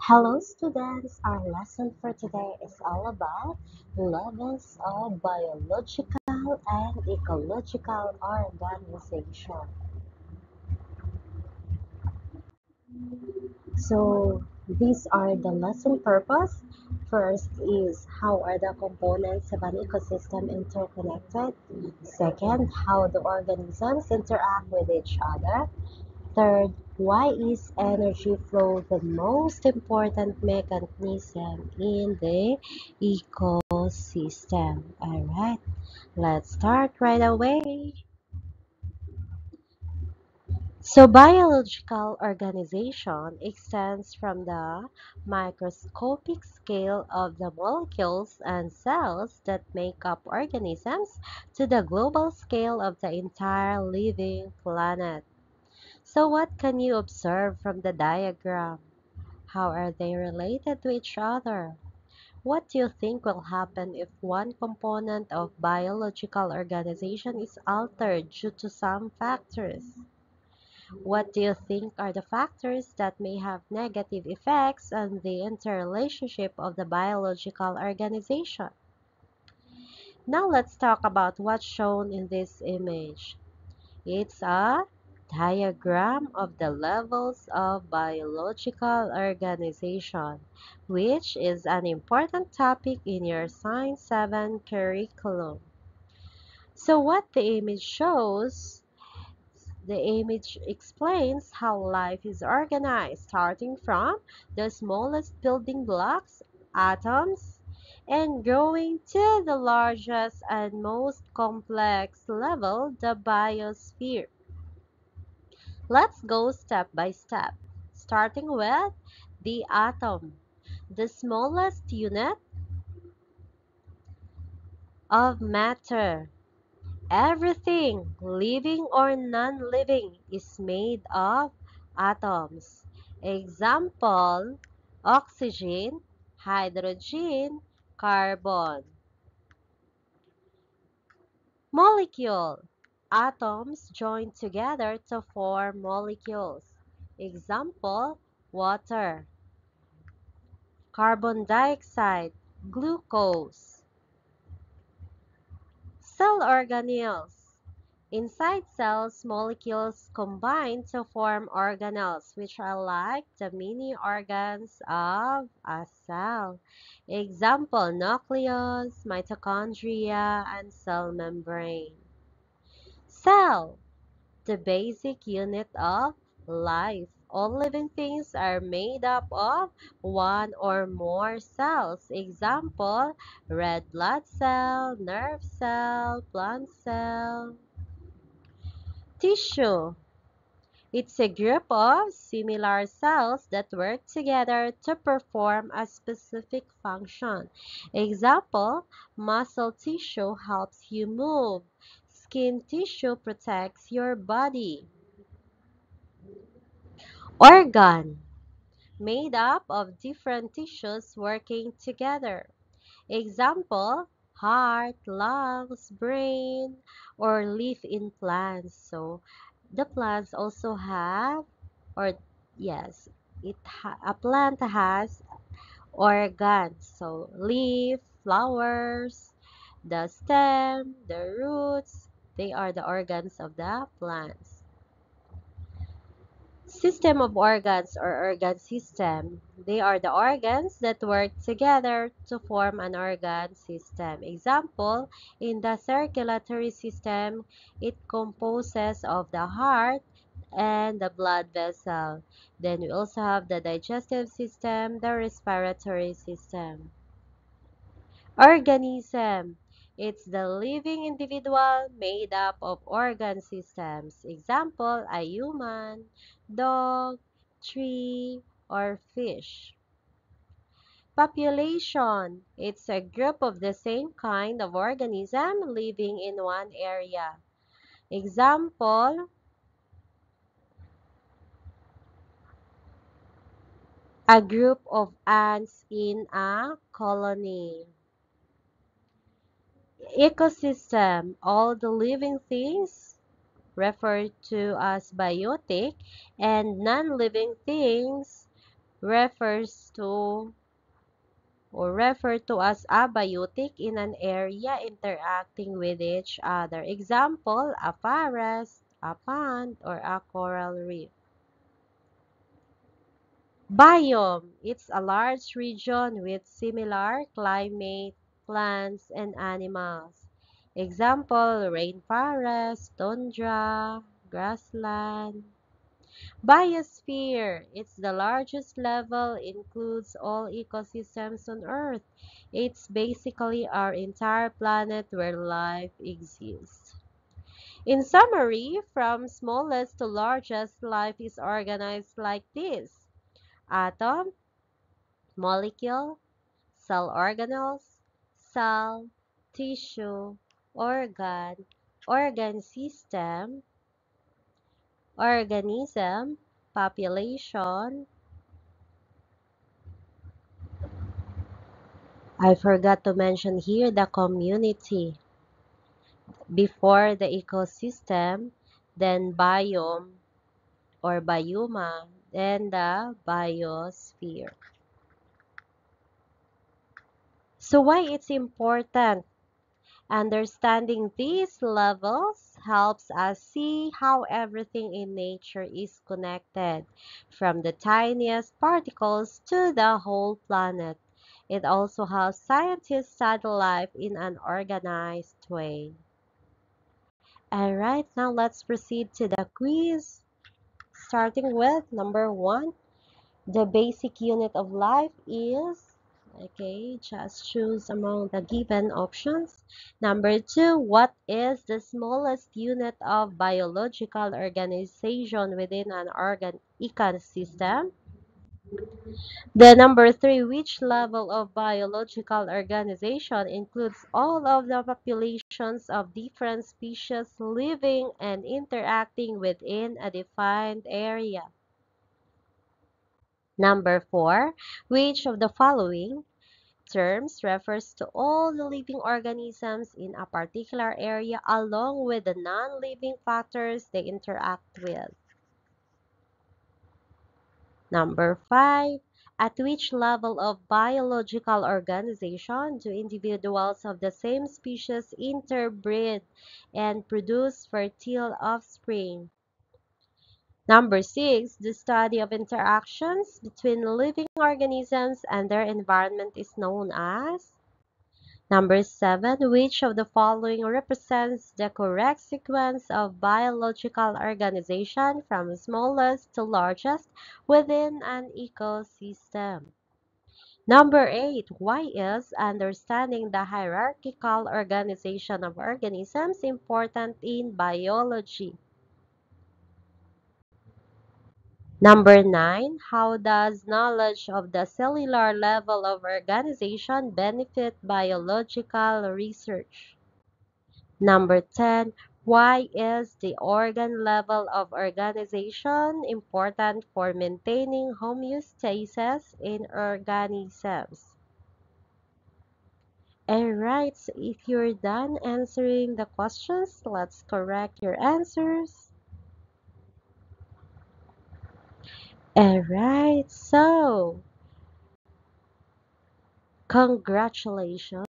Hello students, our lesson for today is all about levels of biological and ecological organization. So these are the lesson purpose. First is how are the components of an ecosystem interconnected? Second, how do organisms interact with each other? Third, why is energy flow the most important mechanism in the ecosystem? Alright, let's start right away. So, biological organization extends from the microscopic scale of the molecules and cells that make up organisms to the global scale of the entire living planet. So what can you observe from the diagram? How are they related to each other? What do you think will happen if one component of biological organization is altered due to some factors? What do you think are the factors that may have negative effects on the interrelationship of the biological organization? Now let's talk about what's shown in this image. It's a diagram of the levels of biological organization, which is an important topic in your Science 7 curriculum. So what the image shows, the image explains how life is organized, starting from the smallest building blocks, atoms, and growing to the largest and most complex level, the biosphere. Let's go step by step, starting with the atom, the smallest unit of matter. Everything, living or non-living, is made of atoms. Example, oxygen, hydrogen, carbon. Molecule, atoms join together to form molecules. Example, water. Carbon dioxide, glucose. Cell organelles. Inside cells, molecules combine to form organelles, which are like the mini organs of a cell. Example, nucleus, mitochondria, and cell membrane. Cell, the basic unit of life. All living things are made up of one or more cells. Example, red blood cell, nerve cell, plant cell. Tissue. It's a group of similar cells that work together to perform a specific function. Example, muscle tissue helps you move. Skin tissue protects your body. Organ, made up of different tissues working together. Example, heart, lungs, brain, or leaf in plants. So the plants also have, or yes, a plant has organs. So leaf, flowers, the stem, the roots, they are the organs of the plants. System of organs or organ system. They are the organs that work together to form an organ system. Example, in the circulatory system, it composes of the heart and the blood vessel. Then we also have the digestive system, the respiratory system. Organism. It's the living individual made up of organ systems. Example, a human, dog, tree, or fish. Population. It's a group of the same kind of organism living in one area. Example, a group of ants in a colony. Ecosystem. All the living things referred to as biotic, and non-living things refers to or referred to as abiotic in an area interacting with each other. Example, a forest, a pond, or a coral reef. Biome, it's a large region with similar climate, plants, and animals. Example, rainforest, tundra, grassland. Biosphere, it's the largest level, includes all ecosystems on Earth. It's basically our entire planet where life exists. In summary, from smallest to largest, life is organized like this: atom, molecule, cell organelles, cell, tissue, organ, organ system, organism, population. I forgot to mention here the community. Before the ecosystem, then biome or bioma, then the biosphere. So why it's important? Understanding these levels helps us see how everything in nature is connected, from the tiniest particles to the whole planet. It also helps scientists study life in an organized way. Alright, now let's proceed to the quiz. Starting with number one, the basic unit of life is, okay, just choose among the given options. Number two, what is the smallest unit of biological organization within an organ ecosystem? The number three, which level of biological organization includes all of the populations of different species living and interacting within a defined area? Number four, which of the following terms refers to all the living organisms in a particular area along with the non-living factors they interact with? Number five, at which level of biological organization do individuals of the same species interbreed and produce fertile offspring? Number six, the study of interactions between living organisms and their environment is known as. Number seven, which of the following represents the correct sequence of biological organization from smallest to largest within an ecosystem? Number eight, why is understanding the hierarchical organization of organisms important in biology? Number nine, how does knowledge of the cellular level of organization benefit biological research? Number 10, why is the organ level of organization important for maintaining homeostasis in organisms? Alright, so if you're done answering the questions, let's correct your answers. Alright, so congratulations.